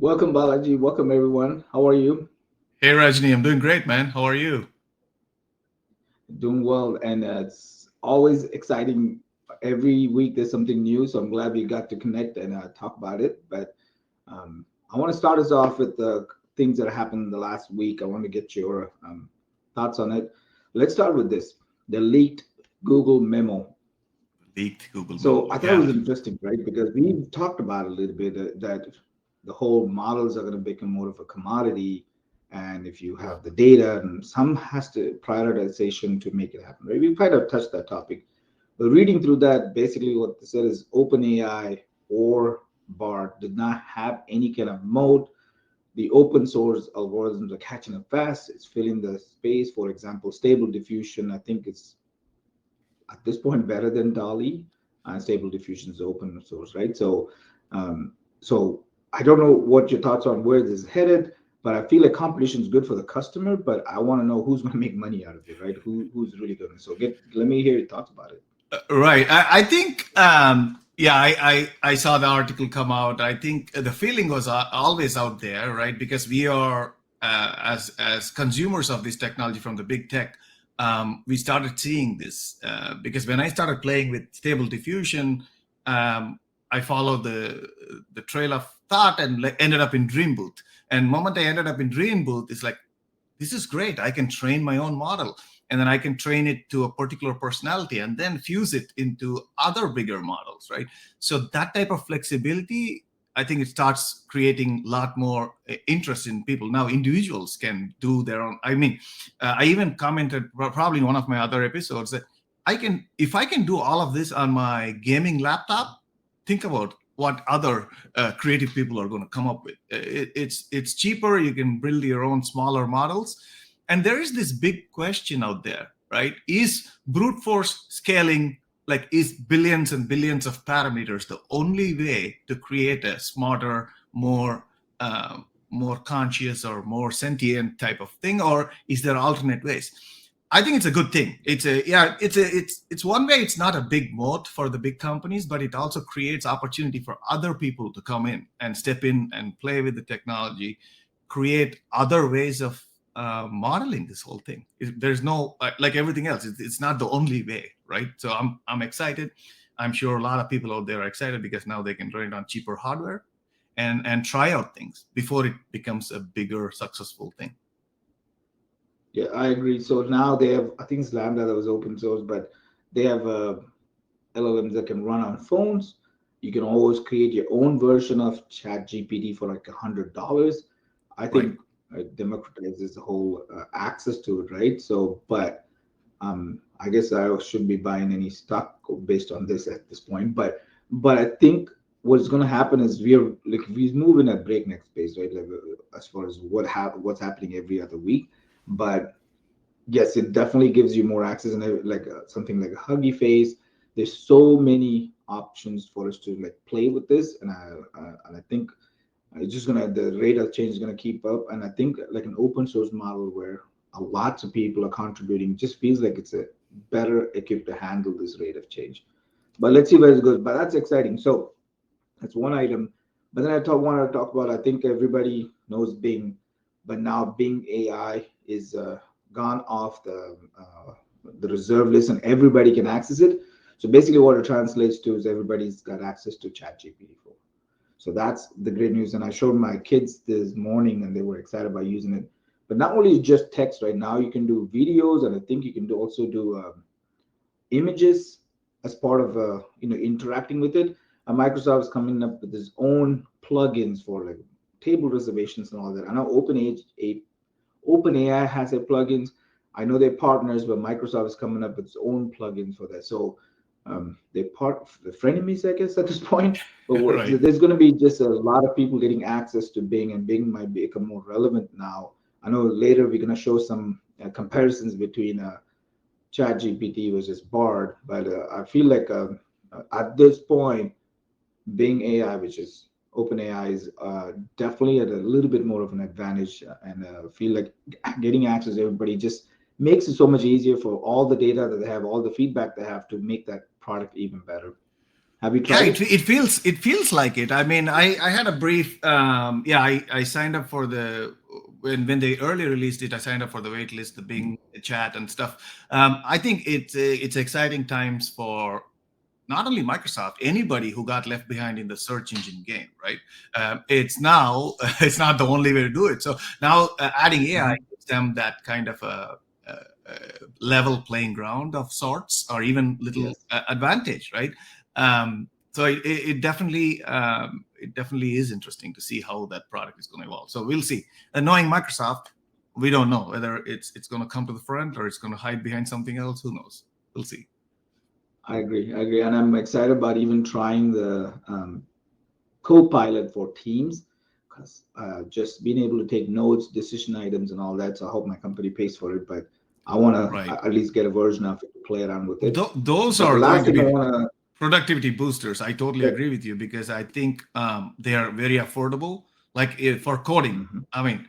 Welcome, Balaji. Welcome, everyone. How are you? Hey Rajni, I'm doing great, man. How are you? Doing well, and it's always exciting. Every week there's something new, so I'm glad we got to connect and talk about it. But I want to start us off with the things that happened in the last week. I want to get your thoughts on it. Let's start with this: the leaked Google memo. Leaked Google So memo. I thought it Yeah. was interesting, right? Because we talked about it a little bit that the whole models are going to become more of a commodity, and if you have the data, and some has to prioritization to make it happen, right? We kind of touched that topic, but reading through that, basically what they said is OpenAI or BART did not have any kind of moat. The open source algorithms are catching up fast. It's filling the space. For example, stable diffusion, I think it's at this point better than Dali. Stable diffusion is open source, right? Um, so I don't know what your thoughts on where this is headed, but I feel like competition is good for the customer. But I want to know who's going to make money out of it, right? Who's really going to? So let me hear your thoughts about it. Right. I think, yeah, I saw the article come out. I think the feeling was always out there, right? Because we are, as consumers of this technology from the big tech, we started seeing this. Because when I started playing with Stable Diffusion, I followed the trail of thought and ended up in Dream Booth. And moment I ended up in Dream Booth, it's like, this is great. I can train my own model, and then I can train it to a particular personality and then fuse it into other bigger models, right? So that type of flexibility, I think it starts creating a lot more interest in people. Now individuals can do their own. I mean, I even commented probably in one of my other episodes that if I can do all of this on my gaming laptop, think about what other creative people are going to come up with. It's cheaper. You can build your own smaller models, and there is this big question out there, right? Is brute force scaling, like, is billions and billions of parameters the only way to create a smarter, more conscious or more sentient type of thing, or is there alternate ways? I think it's a good thing. It's one way. It's not a big moat for the big companies, but it also creates opportunity for other people to come in and step in and play with the technology, create other ways of modeling this whole thing. There's no, like everything else. It's not the only way, right? So I'm excited. I'm sure a lot of people out there are excited because now they can run it on cheaper hardware and try out things before it becomes a bigger successful thing. Yeah, I agree. So now they have, I think it's Lambda that was open source, but they have LLMs that can run on phones. You can always create your own version of Chat GPT for like $100. I Right. think it democratizes the whole access to it, right? So, but I guess I shouldn't be buying any stock based on this at this point. But I think what's going to happen is we're moving at breakneck pace, right? Like, as far as what's happening every other week. But yes, it definitely gives you more access and like something like a Huggy Face. There's so many options for us to like play with this, and I think it's just gonna the rate of change is gonna keep up. And I think like an open source model where a lots of people are contributing just feels like it's a better equipped to handle this rate of change. But let's see where it goes. But that's exciting. So that's one item. But then want to talk about. I think everybody knows Bing, but now Bing AI is gone off the reserve list, and everybody can access it. So basically, what it translates to is everybody's got access to ChatGPT 4. So that's the great news. And I showed my kids this morning, and they were excited about using it. But not only is just text right now, you can do videos, and I think you can also do images as part of interacting with it. And Microsoft is coming up with its own plugins for like table reservations and all that. I know OpenAI has their plugins. I know they're partners, but Microsoft is coming up with its own plugins for that. So they're part of the frenemies, I guess, at this point. But Right. there's going to be just a lot of people getting access to Bing, and Bing might become more relevant now. I know later we're going to show some comparisons between ChatGPT versus Bard, but I feel like at this point, Bing AI, which is OpenAI, is definitely at a little bit more of an advantage, and feel like getting access to everybody just makes it so much easier for all the data that they have, all the feedback they have to make that product even better. Have you Yeah, tried it? it feels like it. I mean, I had a brief. I signed up for the when they early released it. I signed up for the wait list, the Bing chat and stuff. I think it's exciting times for not only Microsoft, anybody who got left behind in the search engine game, right? It's now it's not the only way to do it. So now adding AI Mhm. gives them that kind of a level playing ground of sorts, or even little Yes, advantage, right? So it definitely is interesting to see how that product is going to evolve. So we'll see. And knowing Microsoft, we don't know whether it's going to come to the front or it's going to hide behind something else. Who knows? We'll see. I agree. I agree, and I'm excited about even trying the co-pilot for teams, because just being able to take notes, decision items, and all that. So I hope my company pays for it, but I want to Right. at least get a version of it to play around with it. Those But the are going last to thing I be want to, productivity boosters. I totally yeah, agree with you because I think they are very affordable. Like for coding, mhm. I mean,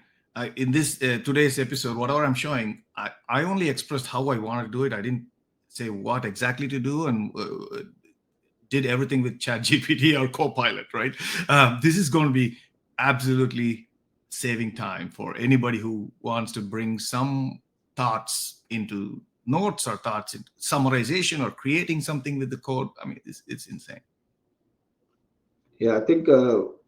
in this today's episode, whatever I'm showing, I only expressed how I want to do it. I didn't say what exactly to do and did everything with Chat GPT or Copilot, right? This is going to be absolutely saving time for anybody who wants to bring some thoughts into notes or thoughts in summarization or creating something with the code. I mean, it's insane. Yeah, I think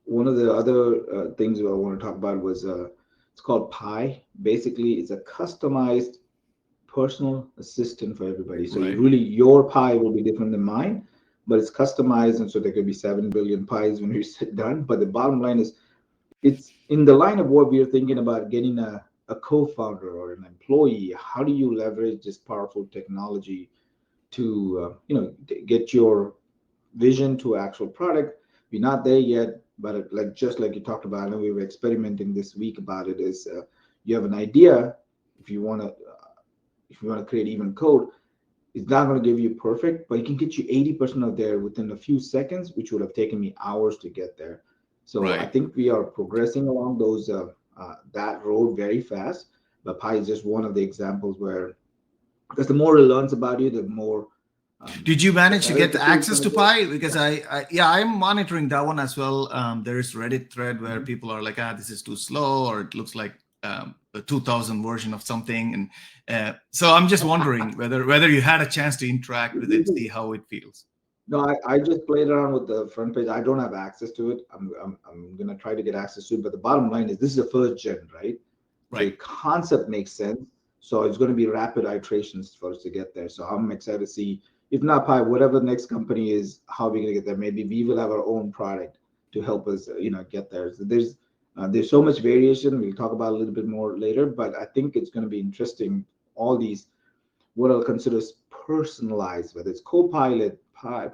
one of the other things that I want to talk about was it's called Pi. Basically, it's a customized personal assistant for everybody. So you Right. really, your pie will be different than mine, but it's customized, and so there could be 7 billion pies when you sit down. But the bottom line is, it's in the line of what we are thinking about getting a co-founder or an employee. How do you leverage this powerful technology to get your vision to actual product? We're not there yet, but like just like you talked about, I know we were experimenting this week about it. Is you have an idea, if you want to create even code, it's not going to give you perfect, but it can get you 80% of there within a few seconds, which would have taken me hours to get there. So I Right. think we are progressing along those that road very fast. But Pi is just one of the examples where, because the more it learns about you, the more Did you manage to better get the tool is access going to to get. Pi? Because Yeah. yeah, I'm monitoring that one as well. There is Reddit thread where Mhm. people are like, this is too slow, or it looks like the 2000 version of something. And so I'm just wondering whether you had a chance to interact with it, see how it feels. No, I just played around with the front page. I don't have access to it. I'm gonna try to get access to it. But the bottom line is, this is the first gen, right? Right. The concept makes sense. So it's going to be rapid iterations for us to get there. So I'm excited to see, if not Pi, whatever the next company is, how we're going to get there. Maybe we will have our own product to help us, get there. So there's so much variation. We'll talk about a little bit more later, but I think it's going to be interesting. All these, what I'll consider personalized, whether it's co-pilot,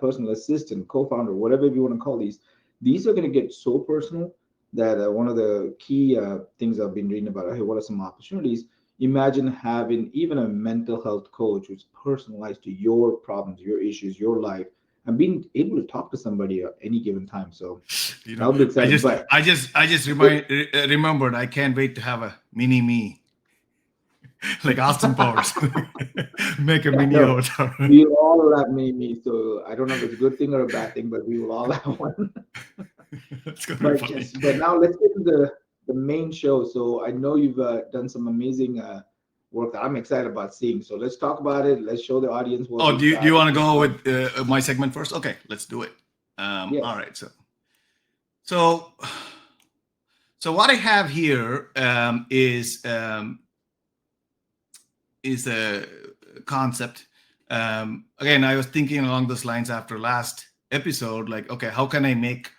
personal assistant, co-founder, whatever you want to call these are going to get so personal that one of the key things I've been reading about, hey, what are some opportunities? Imagine having even a mental health coach who's personalized to your problems, your issues, your life, and being able to talk to somebody at any given time. So You know, that'll be exciting. But I just it, remembered. I can't wait to have a mini me, like Austin Powers, make a yeah, mini no, avatar. we all have me. So I don't know if it's a good thing or a bad thing, but we will all have one. That's gonna be But funny. yes, but now let's get to the main show. So I know you've done some amazing work that I'm excited about seeing. So let's talk about it. Let's show the audience what Oh, we've do you got. want to Let's go talk. with my segment first? Okay, let's do it. All Yes. right. So, so what I have here is a concept. Again, I was thinking along those lines after last episode, like, okay, how can I make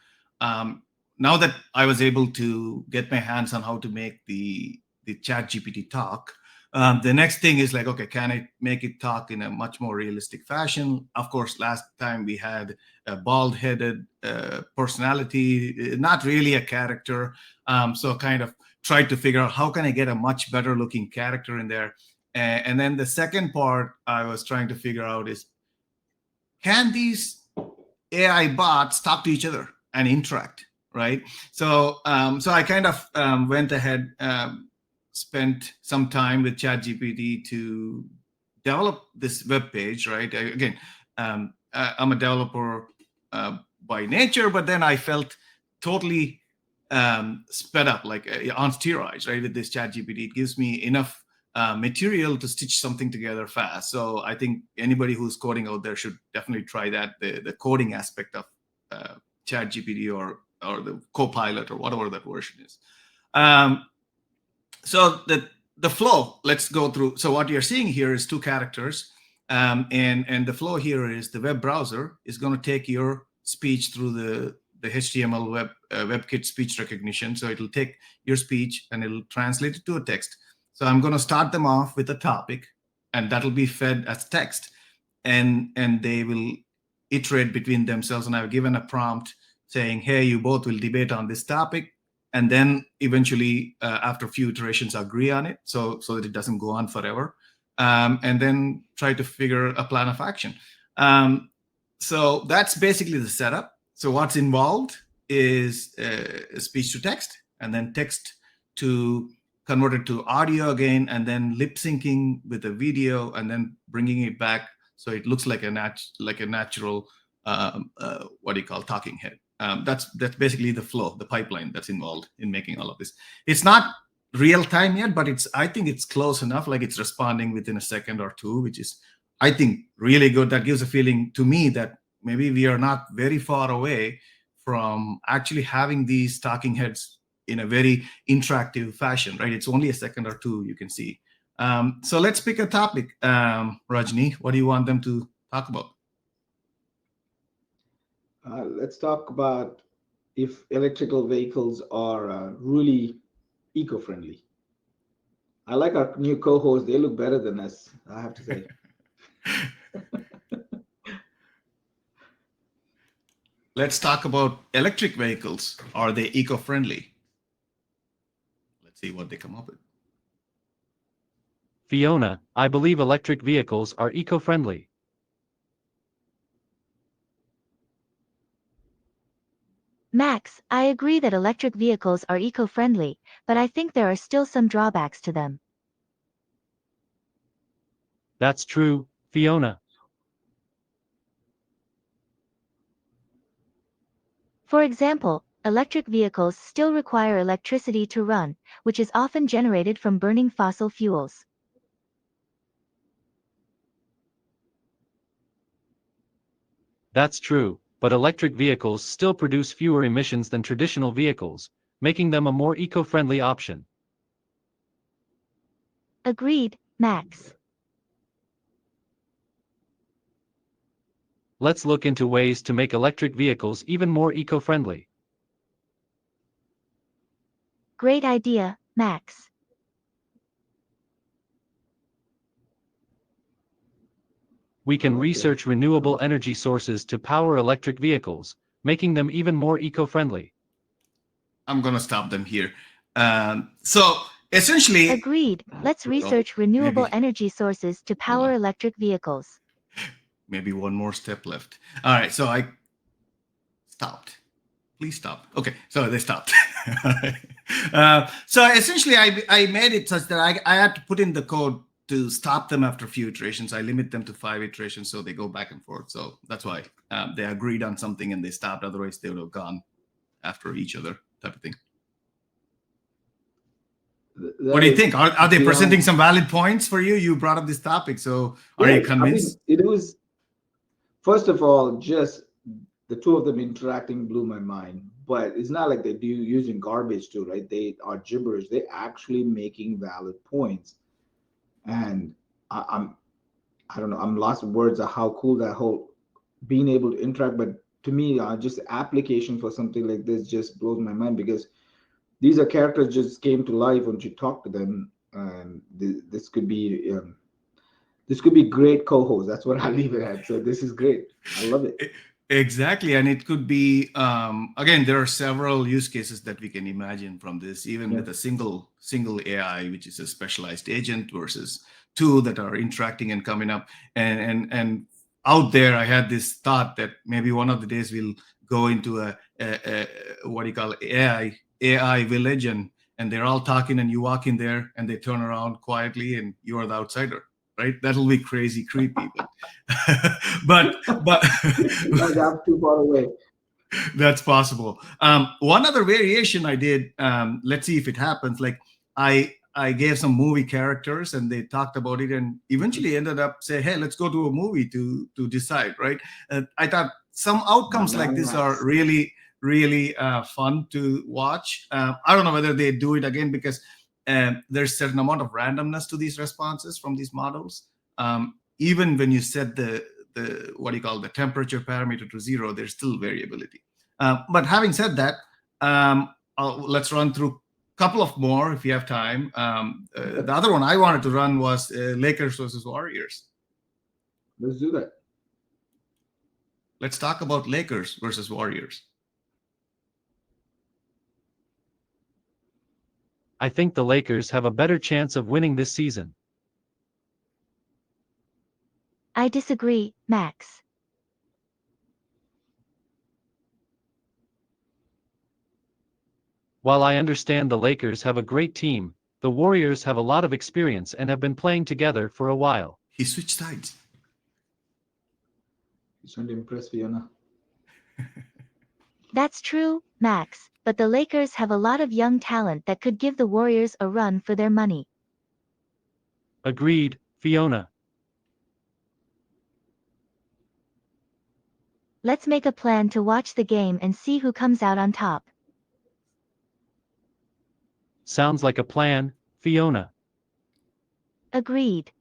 now that I was able to get my hands on how to make the Chat GPT talk. The next thing is like, okay, can I make it talk in a much more realistic fashion? Of course, last time we had a bald-headed personality, not really a character. So kind of tried to figure out how can I get a much better looking character in there. And then the second part I was trying to figure out is, can these AI bots talk to each other and interact, right? So I kind of went ahead, spent some time with ChatGPT to develop this web page, right? Again, I'm a developer. by nature, but then I felt totally sped up, like on steroids, right? With this chat GPT, it gives me enough material to stitch something together fast. So I think anybody who's coding out there should definitely try that, the coding aspect of chat GPT or the Copilot or whatever that version is. So the flow, let's go through. So what you're seeing here is two characters, and the flow here is the web browser is going to take your speech through the HTML WebKit speech recognition. So it'll take your speech and it'll translate it to a text. So I'm going to start them off with a topic, and that'll be fed as text, and they will iterate between themselves. And I've given a prompt saying, hey, you both will debate on this topic, and then eventually after a few iterations agree on it, so that it doesn't go on forever, and then try to figure a plan of action. So that's basically the setup. So what's involved is speech to text, and then text to convert it to audio again, and then lip syncing with a video, and then bringing it back so it looks like a natural what do you call talking head. That's basically the flow, the pipeline that's involved in making all of this. It's not real time yet, but I think it's close enough. Like it's responding within a second or two, which is, I think, really good. That gives a feeling to me that maybe we are not very far away from actually having these talking heads in a very interactive fashion, right? It's only a second or two, you can see. So let's pick a topic. Rajni, what do you want them to talk about? Let's talk about if electrical vehicles are really eco-friendly. I like our new co-hosts. They look better than us, I have to say. Let's talk about electric vehicles. Are they eco-friendly? Let's see what they come up with. Fiona, I believe electric vehicles are eco-friendly. Max, I agree that electric vehicles are eco-friendly, but I think there are still some drawbacks to them. That's true, Fiona. For example, electric vehicles still require electricity to run, which is often generated from burning fossil fuels. That's true, but electric vehicles still produce fewer emissions than traditional vehicles, making them a more eco-friendly option. Agreed, Max. Let's look into ways to make electric vehicles even more eco-friendly. Great idea, Max. We can Okay. research renewable energy sources to power electric vehicles, making them even more eco-friendly. I'm going to stop them here. So essentially... Agreed, let's research renewable maybe energy sources to power electric vehicles. Maybe one more step left. All right, so I stopped. Please stop. Okay, so they stopped. So essentially, I made it such that I had to put in the code to stop them after a few iterations. I limit them to 5 iterations, so they go back and forth. So that's why they agreed on something and they stopped. Otherwise, they would have gone after each other, type of thing. What do you think? Are they presenting some valid points for you? You brought up this topic, so are you convinced? I mean, it was, first of all, just the two of them interacting blew my mind. But it's not like they do using garbage too, right? They are gibberish. They're actually making valid points. And I don't know, I'm lost of words of how cool that whole being able to interact. But to me, just application for something like this just blows my mind, because these are characters just came to life when you talk to them, and this could be great co-host. That's what I leave it at. So this is great. I love it. Exactly, and it could be again, there are several use cases that we can imagine from this, even with a single AI, which is a specialized agent, versus two that are interacting and coming up. And out there, I had this thought that maybe one of the days we'll go into a what do you call it, AI village, and they're all talking, and you walk in there and they turn around quietly and you are the outsider, right? That'll be crazy creepy, but Like I'm too far away. that's possible. One other variation I did. Let's see if it happens. Like I gave some movie characters, and they talked about it, and eventually ended up say, "Hey, let's go to a movie to decide." Right? I thought some My outcomes like man, this are Max. really fun to watch. I don't know whether they do it again because there's certain amount of randomness to these responses from these models. Even when you set the what do you call the temperature parameter to 0, there's still variability. But having said that, let's run through a couple of more if you have time. The other one I wanted to run was Lakers versus Warriors. Let's do that. Let's talk about Lakers versus Warriors. I think the Lakers have a better chance of winning this season. I disagree, Max. While I understand the Lakers have a great team, the Warriors have a lot of experience and have been playing together for a while. He switched sides. He's trying to impress Fiona. That's true, Max, but the Lakers have a lot of young talent that could give the Warriors a run for their money. Agreed, Fiona. Let's make a plan to watch the game and see who comes out on top. Sounds like a plan, Fiona. Agreed.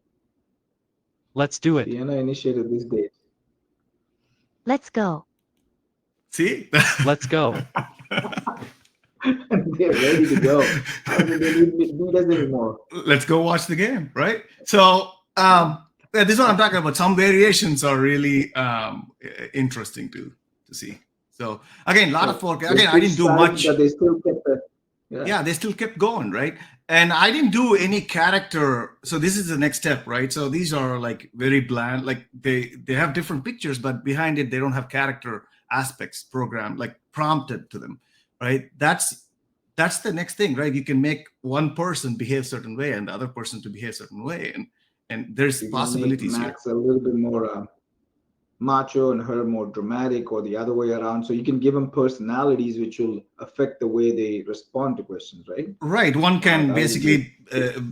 Let's do it. Fiona initiated this date. Let's go. See? Let's go. They're ready to go. I mean, they need us anymore. Let's go watch the game, right? So this is what I'm talking about. Some variations are really interesting to see. So again, a lot of folk. Again, I didn't do much. But they still kept the. Yeah, they still kept going, right? And I didn't do any character. So this is the next step, right? So these are like very bland. Like they have different pictures, but behind it they don't have character aspects programmed, like prompted to them, right? That's the next thing, right? You can make one person behave certain way and the other person to behave certain way, and there's You can possibilities make here. Max a little bit more macho and her more dramatic, or the other way around. So you can give them personalities which will affect the way they respond to questions, right? Right. One can that would basically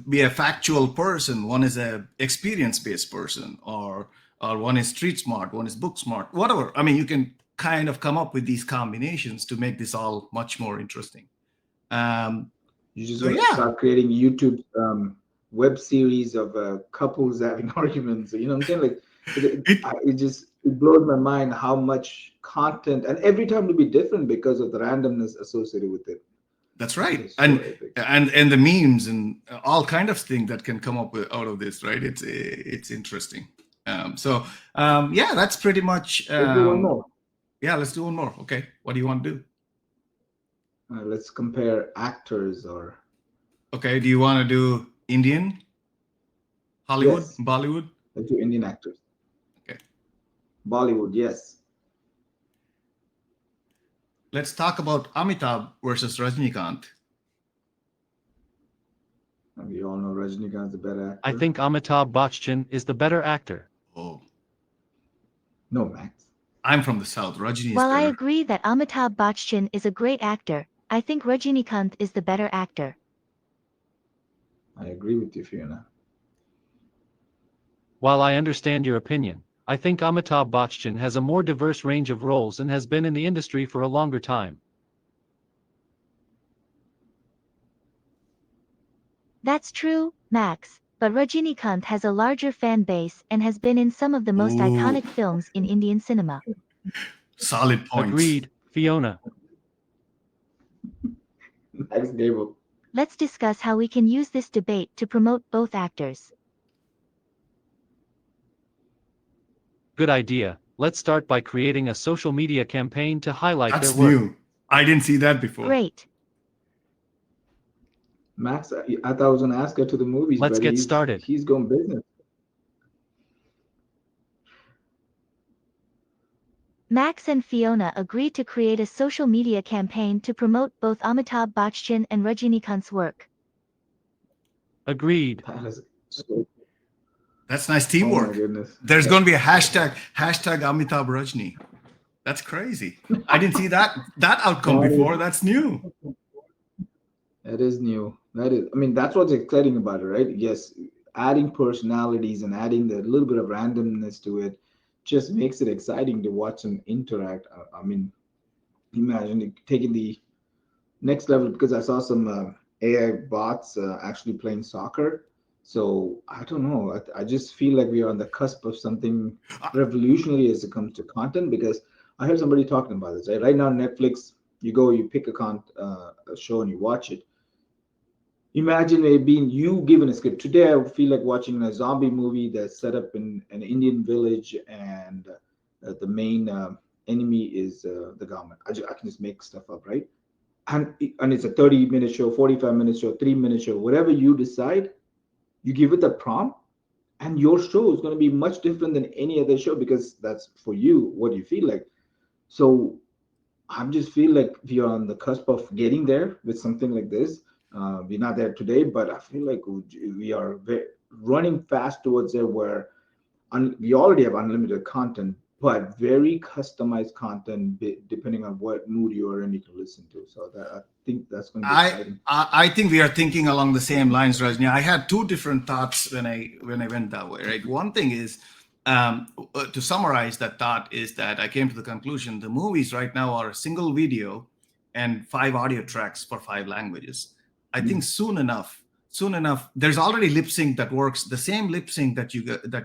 be a factual person. One is a experience-based person, or one is street smart, one is book smart, whatever. I mean, you can kind of come up with these combinations to make this all much more interesting. You just So, want to yeah. start creating YouTube web series of couples having arguments. You know what I'm saying? Like it blows my mind how much content, and every time it'll be different because of the randomness associated with it. That's right. It's so epic. And the memes and all kind of things that can come up with out of this, right? It's interesting. Yeah, that's pretty much. Let's do one more. Yeah, let's do one more. Okay, what do you want to do? Let's compare actors, or Okay, do you want to do Indian, Hollywood, Yes. Bollywood? let's do Indian actors. Okay. Bollywood, yes. Let's talk about Amitabh versus Rajnikant. And we all know Rajnikant's a better actor. I think Amitabh Bachchan is the better actor. Oh, No, Max. I'm from the South. Rajini is While I better. agree that Amitabh Bachchan is a great actor, I think Rajinikanth is the better actor. I agree with you, Fiona. While I understand your opinion, I think Amitabh Bachchan has a more diverse range of roles and has been in the industry for a longer time. That's true, Max, but Rajinikanth has a larger fan base and has been in some of the most Ooh. iconic films in Indian cinema. Solid points. Agreed, Fiona. Max Gable. Let's discuss how we can use this debate to promote both actors. Good idea. Let's start by creating a social media campaign to highlight That's their work. new. I didn't see that before. Great. Max, I thought I was going to ask her to the movies. Let's but get started. He's going business. Max and Fiona agreed to create a social media campaign to promote both Amitabh Bachchan and Rajinikanth's work. Agreed. That is so. That's nice Oh my teamwork. goodness. There's going to be a hashtag Amitabh Rajni. That's crazy. I didn't see that outcome That before. is, That's new. that is new. That is, I mean, that's what's exciting about it, right? Yes, adding personalities and adding the little bit of randomness to it just makes it exciting to watch them interact. I mean, imagine taking the next level because I saw some AI bots actually playing soccer. So I don't know. I just feel like we are on the cusp of something revolutionary as it comes to content because I heard somebody talking about this. Right, right now, Netflix, you go, you pick a show and you watch it. Imagine it being you given a script. Today, I feel like watching a zombie movie that's set up in an Indian village and the main enemy is the government. I can just make stuff up, right? And it's a 30-minute show, 45-minute show, 3-minute show, whatever you decide, you give it the prompt, and your show is going to be much different than any other show because that's for you what you feel like. So I just feel like we are on the cusp of getting there with something like this. We're not there today, but I feel like we are running fast towards there where we already have unlimited content, but very customized content depending on what mood you are in, you can listen to. So that I think that's going to be I, exciting. I think we are thinking along the same lines, Rajni. I had two different thoughts when I went that way. Right. One thing is to summarize that thought is that I came to the conclusion the movies right now are a single video and 5 audio tracks for 5 languages. I think soon enough, there's already lip sync that works. The same lip sync that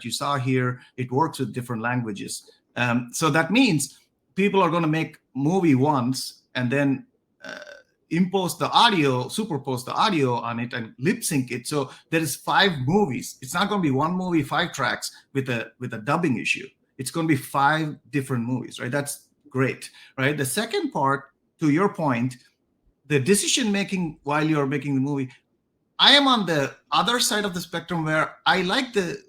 you saw here, it works with different languages. So that means people are going to make movie once and then superpose the audio on it and lip sync it. So there is 5 movies. It's not going to be one movie, 5 tracks with a dubbing issue. It's going to be 5 different movies, right? That's great, right? The second part, to your point, the decision making while you're making the movie, I am on the other side of the spectrum where I like the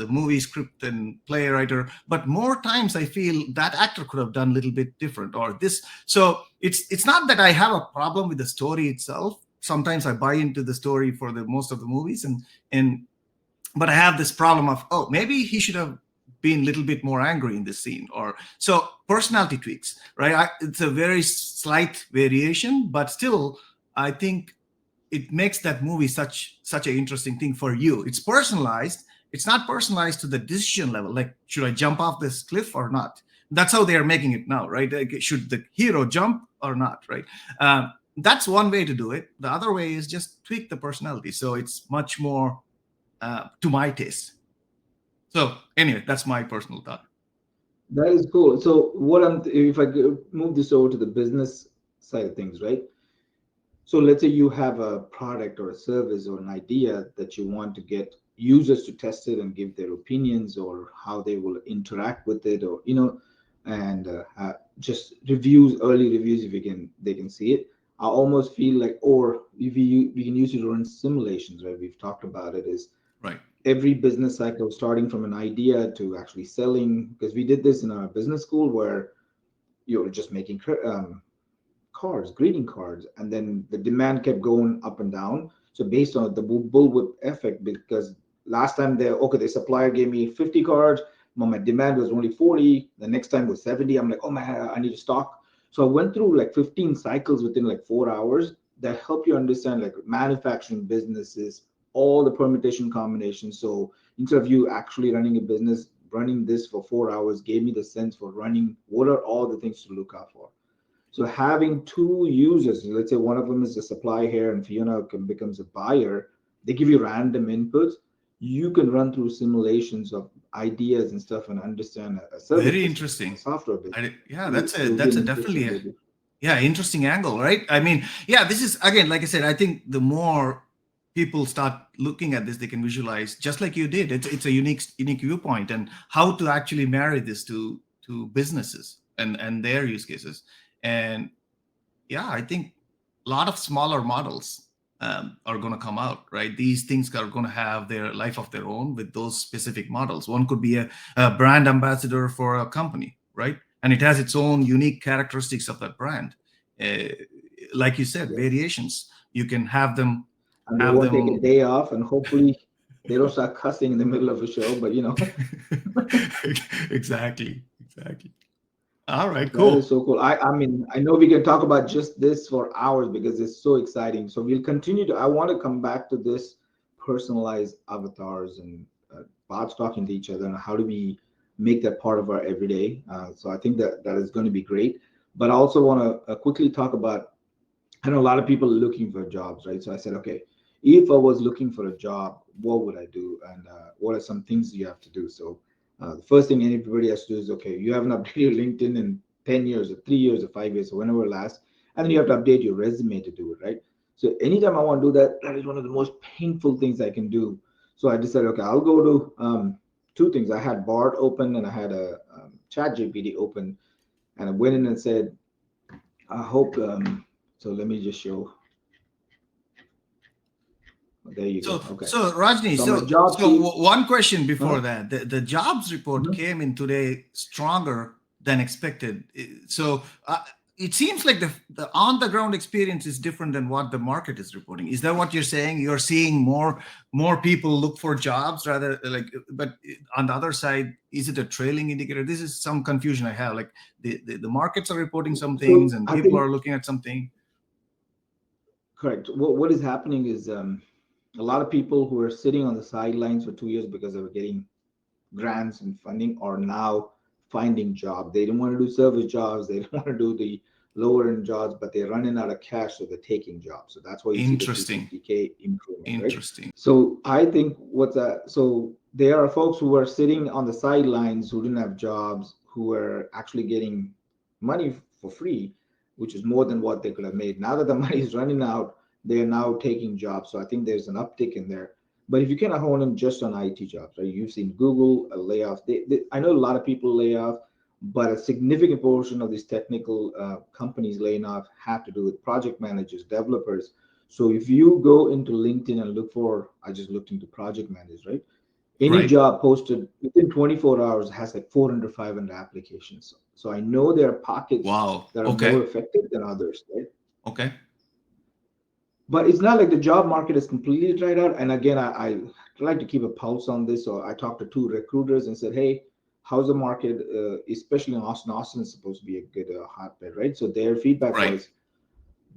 movie script and playwriter, but more times I feel that actor could have done a little bit different or this. So it's not that I have a problem with the story itself. Sometimes I buy into the story for the most of the movies and but I have this problem of, oh, maybe he should have been a little bit more angry in this scene, or so personality tweaks, right? It's a very slight variation, but still, I think it makes that movie such an interesting thing for you. It's personalized. It's not personalized to the decision level. Like, should I jump off this cliff or not? That's how they are making it now, right? Like, should the hero jump or not, right? That's one way to do it. The other way is just tweak the personality, so it's much more to my taste. So anyway, that's my personal thought. That is cool. So what if I move this over to the business side of things, right? So let's say you have a product or a service or an idea that you want to get users to test it and give their opinions or how they will interact with it, or and just reviews, early reviews if they can see it. I almost feel like, or if we can use it to run simulations, right? We've talked about it is Right. every business cycle starting from an idea to actually selling, because we did this in our business school where you're just making cards, greeting cards, and then the demand kept going up and down. So based on the bullwhip effect, because last time the supplier gave me 50 cards, but my demand was only 40. The next time was 70. I'm like, oh man, I need to stock. So I went through like 15 cycles within like 4 hours that help you understand like manufacturing businesses, all the permutation combinations. So instead of you actually running a business, running this for 4 hours gave me the sense for running what are all the things to look out for. So having 2 users, let's say one of them is a supply here and Fiona becomes a buyer, they give you random inputs. You can run through simulations of ideas and stuff and understand a service Very business, a interesting. software business. Yeah, It would be an definitely interesting way to. yeah, interesting angle, right? I mean, yeah, this is again, like I said, I think the more people start looking at this, they can visualize just like you did. It's a unique viewpoint and how to actually marry this to businesses and their use cases. And yeah, I think a lot of smaller models are going to come out, right? These things are going to have their life of their own with those specific models. One could be a brand ambassador for a company, right? And it has its own unique characteristics of that brand. Uh, like you said, Yes. variations. You can have them And they won't take a day off, and hopefully they don't start cussing in the middle of a show, but Exactly. All right, that is cool. so cool. I mean, I know we can talk about just this for hours because it's so exciting. So we'll continue to. I want to come back to this personalized avatars and bots talking to each other, and how do we make that part of our everyday. So I think that is going to be great. But I also want to quickly talk about. I know a lot of people are looking for jobs, right? So I said, okay, if I was looking for a job, what would I do, and what are some things you have to do? So the first thing everybody has to do is, okay, you haven't updated your LinkedIn in 10 years or 3 years or 5 years or whenever last, and then you have to update your resume to do it, right? So anytime I want to do that, that is one of the most painful things I can do. So I decided, okay, I'll go to two things. I had Bard open and I had a Chat GPT open, and I went in and said, I hope. So let me just show. There you go. Okay. So Rajni, So I'm a job seeker. one question before Huh? that. The jobs report Mhm. came in today stronger than expected. So it seems like the on the ground experience is different than what the market is reporting. Is that what you're saying? You're seeing more people look for jobs rather like, but on the other side, is it a trailing indicator? This is some confusion I have. Like the markets are reporting some things So and I people think are looking at something. correct. What is happening is a lot of people who are sitting on the sidelines for 2 years because they were getting grants and funding are now finding jobs. They don't want to do service jobs. They don't want to do the lower end jobs, but they're running out of cash, so they're taking jobs. So that's why you see the Interesting. 250K improvement, right? Interesting. So I think what's that? So there are folks who are sitting on the sidelines who didn't have jobs, who are actually getting money for free, which is more than what they could have made. Now that the money is running out, they are now taking jobs. So I think there's an uptick in there. But if you can hone in just on IT jobs, right? You've seen Google layoffs. I know a lot of people lay off, but a significant portion of these technical companies laying off have to do with project managers, developers. So if you go into LinkedIn and look for, I just looked into project managers, right? Any Right. job posted within 24 hours has like 400, 500 applications. So I know there are pockets Wow. that are more Okay. effective than others, right? Okay. But it's not like the job market is completely dried out. And again, I like to keep a pulse on this. So I talked to two recruiters and said, hey, how's the market, especially in Austin? Austin is supposed to be a good hotbed, right? So their feedback Right. was,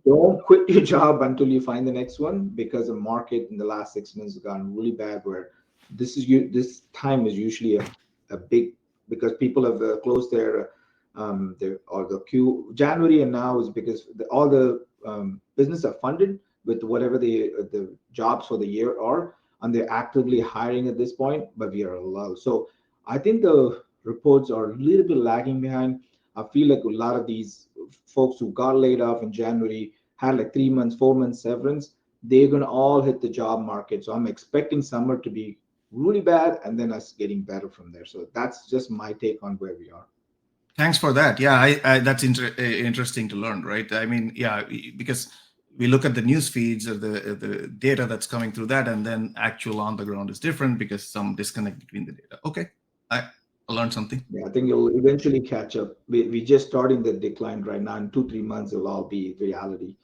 don't quit your job until you find the next one, because the market in the last 6 months has gotten really bad, where this time is usually a big, because people have closed their or the Q January, and now is because all the business are funded with whatever the jobs for the year are, and they're actively hiring at this point, but we are low. So I think the reports are a little bit lagging behind. I feel like a lot of these folks who got laid off in January had like 3 months, 4 months severance. They're gonna all hit the job market. So I'm expecting summer to be really bad and then us getting better from there. So that's just my take on where we are. Thanks for that. Yeah, that's interesting to learn, right? I mean, yeah, because we look at the news feeds or the data that's coming through that, and then actual on the ground is different because some disconnect between the data. Okay, I learned something. Yeah, I think you'll eventually catch up. We just starting the decline right now. In 2, 3 months, it'll all be reality.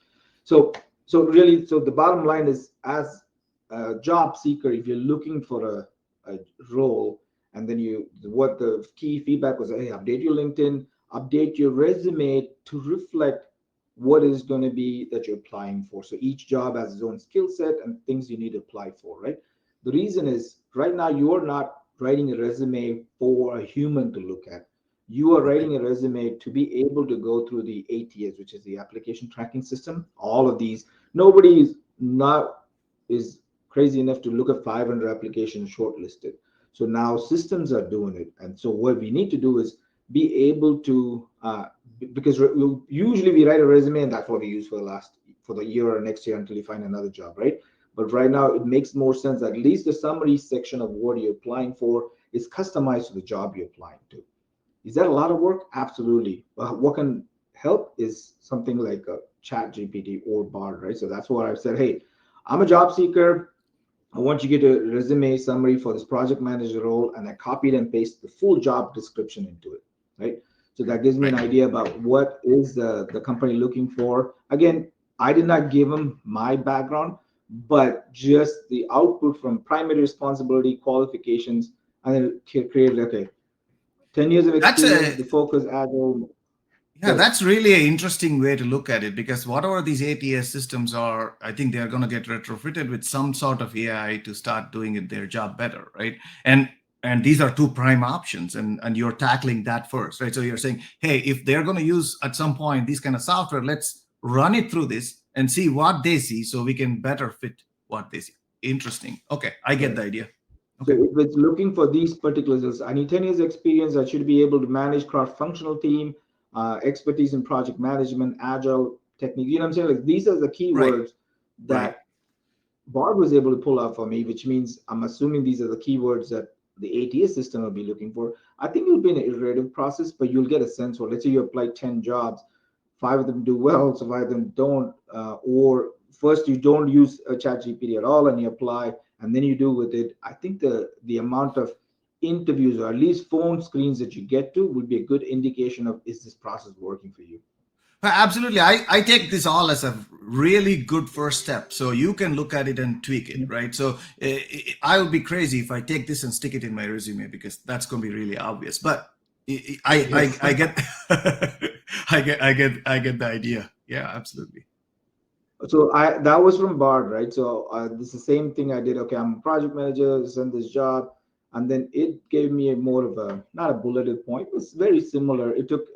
So really, so the bottom line is, as a job seeker, if you're looking for a role, and then what the key feedback was, hey, update your LinkedIn, update your resume to reflect what is going to be that you're applying for. So each job has its own skill set and things you need to apply for, right? The reason is, right now you are not writing a resume for a human to look at. You are writing a resume to be able to go through the ATS, which is the application tracking system. All of these, nobody is crazy enough to look at 500 applications shortlisted. So now systems are doing it, and so what we need to do is be able to, because usually we write a resume and that's what we use for the year or next year until you find another job, right? But right now, it makes more sense. At least the summary section of what you're applying for is customized to the job you're applying to. Is that a lot of work? Absolutely. What can help is something like a Chat GPT or Bard, right? So that's what I've said. Hey, I'm a job seeker. I want you to get a resume summary for this project manager role, and I copied and pasted the full job description into it, right? So that gives me an Right. idea about what is the company looking for. Again, I did not give them my background, but just the output from primary responsibility, qualifications, and then created, okay, 10 years of That's experience, a the focus, agile. Yeah, that's really an interesting way to look at it, because whatever these ATS systems are, I think they are going to get retrofitted with some sort of AI to start doing it their job better, right? And these are two prime options, and you're tackling that first, right? So you're saying, hey, if they're going to use at some point these kind of software, let's run it through this and see what they see, so we can better fit what they see. Interesting. Okay, I get Right. the idea. So Okay. if it's looking for these particular skills, I need 10 years experience. I should be able to manage cross-functional team, expertise in project management, agile technique. You know what I'm saying? Like these are the Right. keywords Right. that Bard was able to pull out for me, which means I'm assuming these are the keywords that the ATS system will be looking for. I think it'll be an iterative process, but you'll get a sense for, let's say you apply 10 jobs, 5 of them do well, so 5 of them don't, or first you don't use a chat GPT at all and you apply and then you do with it. I think the amount of interviews or at least phone screens that you get to would be a good indication of, is this process working for you? Absolutely. I take this all as a really good first step. So you can look at it and tweak it, Mhm. right? So I would be crazy if I take this and stick it in my resume, because that's going to be really obvious. But Yes. I get I get the idea. Yeah, absolutely. So that was from Bard, right? So this is the same thing I did. Okay, I'm a project manager, send this job, and then it gave me a more of a, not a bulleted point. It was very similar. It took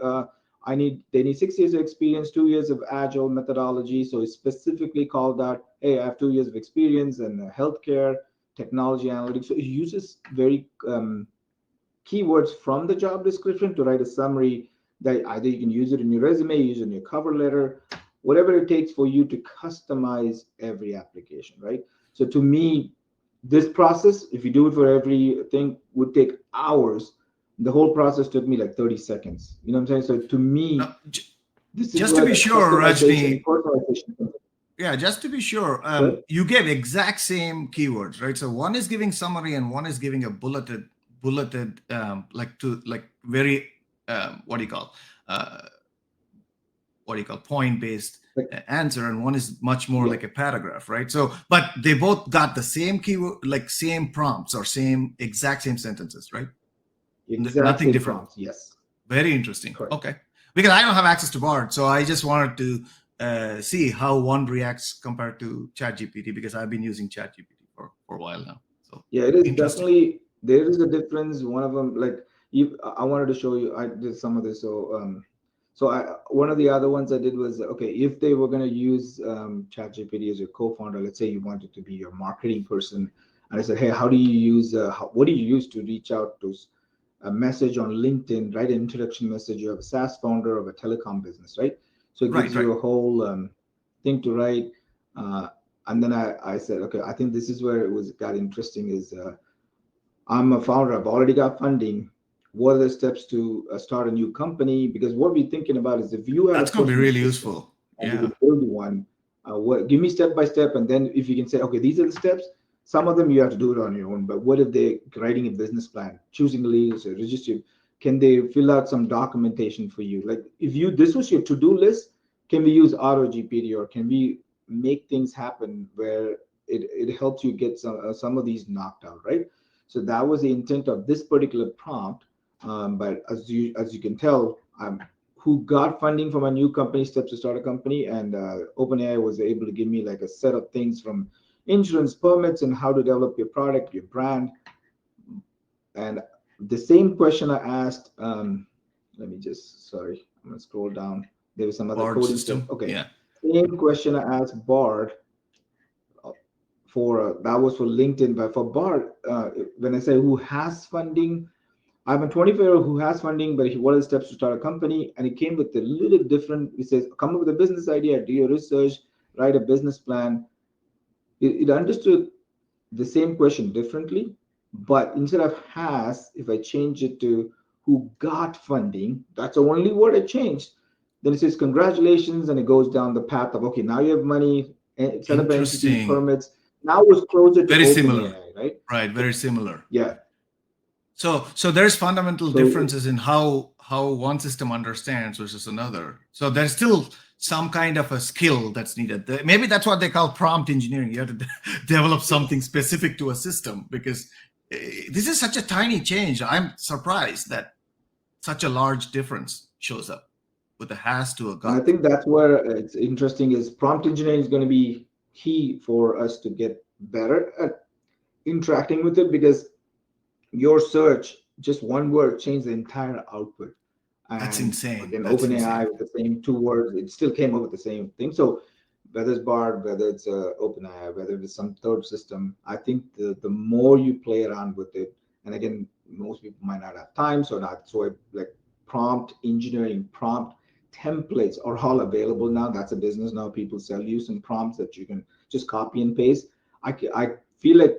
they need 6 years of experience, 2 years of agile methodology. So it specifically called out, hey, I have 2 years of experience in healthcare, technology, analytics. So it uses very keywords from the job description to write a summary that either you can use it in your resume, use it in your cover letter, whatever it takes for you to customize every application, right? So to me, this process, if you do it for everything, would take hours. The whole process took me like 30 seconds. You know what I'm saying? So to Now, me, this is just to where be the sure, customization, Rajni, personalization comes yeah, just to be sure, in. you gave exact same keywords, right? So one is giving summary and one is giving a bulleted, like very, what do you call, uh, point based Like, answer, and one is much more yeah, like a paragraph, right? So but they both got the same keyword, like same prompts or exact same sentences, right? exact Nothing same different. prompts. Yes, Very interesting. correct. Okay, because I don't have access to Bard, so I just wanted to see how one reacts compared to ChatGPT, because I've been using ChatGPT for a while now. So Yeah, it is interesting. definitely, there is a difference. One of them, like you, I wanted to show you. I did some of this. So I one of the other ones I did was, okay, if they were going to use ChatGPT as your co-founder, let's say you wanted to be your marketing person, and I said, hey, how do you use? What do you use to reach out to a message on LinkedIn? Write an introduction message. You have a SaaS founder of a telecom business, right? So it Right, gives right. you a whole thing to write. Uh, and then I said, okay, I think this is where it was got interesting. Is I'm a founder. I've already got funding. What are the steps to start a new company? Because what we're thinking about is, if you had a That's going to be personal really assistant useful. and you Yeah. could build one, what give me step by step, and then if you can say, okay, these are the steps. Some of them you have to do it on your own. But what if they're writing a business plan, choosing leads, or register? Can they fill out some documentation for you? Like if you this was your to-do list, can we use Auto GPT, or can we make things happen where it helps you get some of these knocked out, right? So that was the intent of this particular prompt. But as you can tell, who got funding from a new company, steps to start a company, and OpenAI was able to give me like a set of things from insurance permits and how to develop your product, your brand, and the same question I asked. Let me just, sorry, I'm gonna scroll down. There was some other Bard coding stuff. system. Okay, Yeah. same question I asked Bard for that was for LinkedIn, but for Bard, when I say who has funding, I'm a 25-year-old who has funding, but what are the steps to start a company? And it came with a little different. It says, come up with a business idea, do your research, write a business plan. It understood the same question differently, but instead of has, if I change it to who got funding, that's the only word I changed. Then it says congratulations, and it goes down the path of, okay, now you have money, set up an entity, Interesting. permits. Now it's closer to Very similar. OpenAI, right? Right. Very similar. Yeah. So there's fundamental So differences in how one system understands versus another. So there's still some kind of a skill that's needed. Maybe that's what they call prompt engineering. You have to develop something specific to a system, because this is such a tiny change. I'm surprised that such a large difference shows up with a has to a And I got. think that's where it's interesting is prompt engineering is going to be key for us to get better at interacting with it, because your search, just one word, changed the entire output. That's And insane. again, That's OpenAI insane. with the same 2 words, it still came up with the same thing. So whether it's Bard, whether it's OpenAI, whether it's some third system, I think the more you play around with it, and again, most people might not have time, so not so like prompt engineering, prompt templates are all available now. That's a business now. People sell you some prompts that you can just copy and paste. I feel like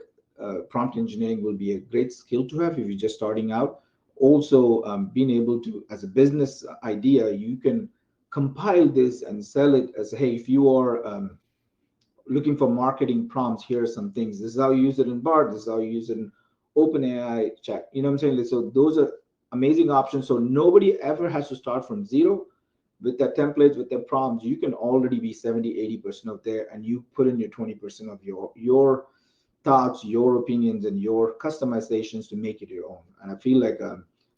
prompt engineering will be a great skill to have if you're just starting out. Also, being able to, as a business idea, you can compile this and sell it as, hey, if you are looking for marketing prompts, here are some things. This is how you use it in Bard. This is how you use it in OpenAI chat. You know what I'm saying? So those are amazing options. So nobody ever has to start from zero. With their templates, with their prompts, you can already be 70-80% of there, and you put in your 20% of your thoughts, your opinions, and your customizations to make it your own. And I feel like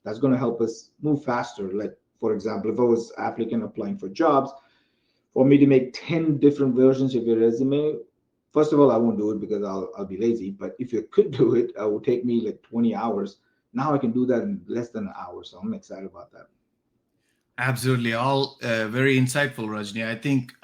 that's going to help us move faster. Like, for example, if I was applicant applying for jobs, for me to make 10 different versions of your resume, first of all, I won't do it because I'll be lazy. But if you could do it, it would take me like 20 hours. Now I can do that in less than an hour. So I'm excited about that. Absolutely, all very insightful, Rajni. I think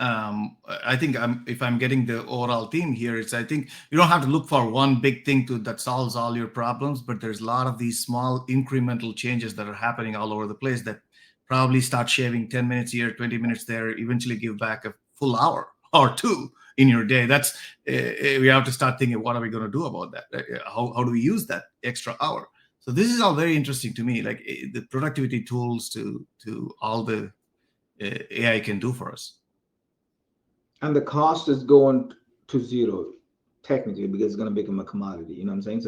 if I'm getting the overall theme here, it's I think you don't have to look for one big thing that solves all your problems, but there's a lot of these small incremental changes that are happening all over the place that probably start shaving 10 minutes here, 20 minutes there, eventually give back a full hour or two in your day. That's we have to start thinking, what are we going to do about that? How do we use that extra hour? So this is all very interesting to me, like the productivity tools to all the AI can do for us. And the cost is going to zero technically, because it's going to become a commodity. You know what I'm saying?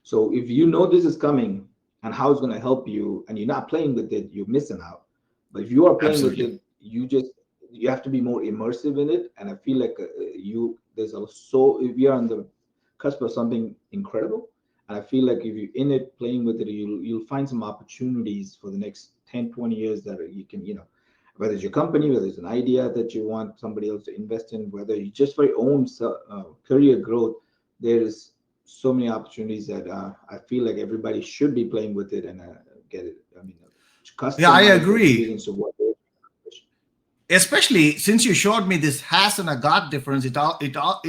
So if you know this is coming and how it's going to help you, and you're not playing with it, you're missing out. But if you are playing with Absolutely. it, you have to be more immersive in it. And I feel like we are on the cusp of something incredible. And I feel like if you're in it playing with it, you'll find some opportunities for the next 10, 20 years that you can, whether it's your company, whether it's an idea that you want somebody else to invest in, whether you just for your own career growth, there is so many opportunities that I feel like everybody should be playing with it and get it. I mean, Yeah, I customize the agree. experience of what they're Especially since you showed me this has and a got difference, it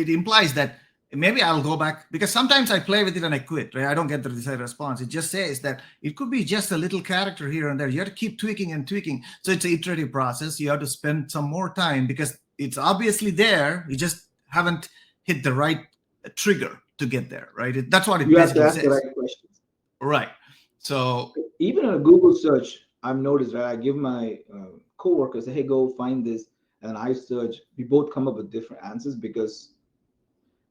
implies that maybe I'll go back, because sometimes I play with it and I quit, right? I don't get the desired response. It just says that it could be just a little character here and there. You have to keep tweaking and tweaking. So it's an iterative process. You have to spend some more time because it's obviously there. You just haven't hit the right trigger to get there, right? That's what it you have to basically ask the says. right questions. Right. So Even on a Google search, I've noticed that I give my coworkers, hey, go find this, and I search. We both come up with different answers because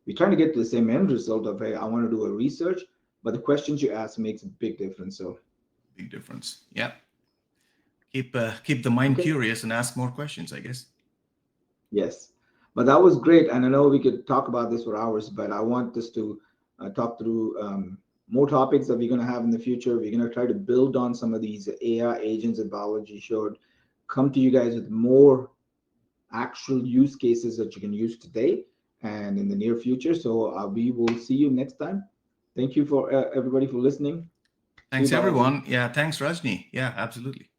we're trying to get to the same end result of, hey, I want to do a research, but the questions you ask makes a big difference. So big difference. Yeah. Keep the mind okay, curious and ask more questions, I guess. yes, but that was great, and I know we could talk about this for hours, but I want us to talk through more topics that we're going to have in the future. We're going to try to build on some of these AI agents that biology showed, come to you guys with more actual use cases that you can use today and in the near future. So we will see you next time. Thank you for everybody for listening. See you, Thanks, Balaji. everyone. Yeah, thanks, Rajni. Yeah, absolutely.